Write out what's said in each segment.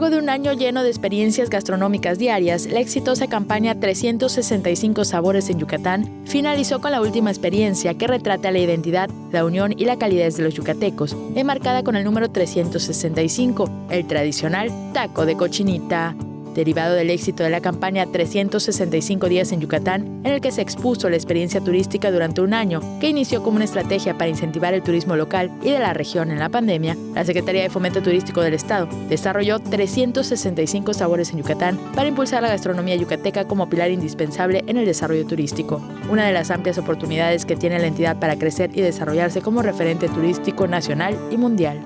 Luego de un año lleno de experiencias gastronómicas diarias, la exitosa campaña 365 Sabores en Yucatán finalizó con la última experiencia que retrata la identidad, la unión y la calidez de los yucatecos, enmarcada con el número 365, el tradicional taco de cochinita. Derivado del éxito de la campaña 365 días en Yucatán, en el que se expuso la experiencia turística durante un año, que inició como una estrategia para incentivar el turismo local y de la región en la pandemia, la Secretaría de Fomento Turístico del Estado desarrolló 365 Sabores en Yucatán para impulsar la gastronomía yucateca como pilar indispensable en el desarrollo turístico, una de las amplias oportunidades que tiene la entidad para crecer y desarrollarse como referente turístico nacional y mundial.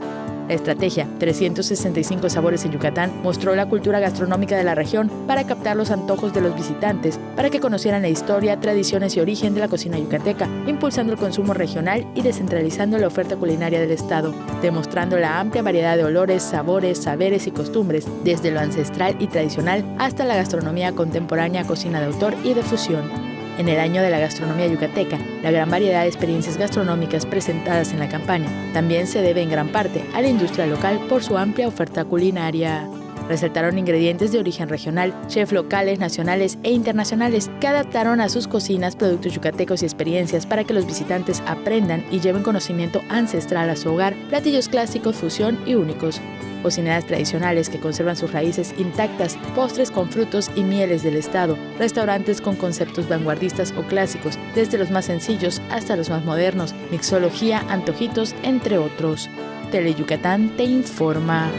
La estrategia 365 Sabores en Yucatán mostró la cultura gastronómica de la región para captar los antojos de los visitantes, para que conocieran la historia, tradiciones y origen de la cocina yucateca, impulsando el consumo regional y descentralizando la oferta culinaria del estado, demostrando la amplia variedad de olores, sabores, saberes y costumbres, desde lo ancestral y tradicional hasta la gastronomía contemporánea, cocina de autor y de fusión. En el año de la gastronomía yucateca, la gran variedad de experiencias gastronómicas presentadas en la campaña también se debe en gran parte a la industria local por su amplia oferta culinaria. Resaltaron ingredientes de origen regional, chefs locales, nacionales e internacionales que adaptaron a sus cocinas productos yucatecos y experiencias para que los visitantes aprendan y lleven conocimiento ancestral a su hogar, platillos clásicos, fusión y únicos. Cocineras tradicionales que conservan sus raíces intactas, postres con frutos y mieles del estado, restaurantes con conceptos vanguardistas o clásicos, desde los más sencillos hasta los más modernos, mixología, antojitos, entre otros. Tele Yucatán te informa.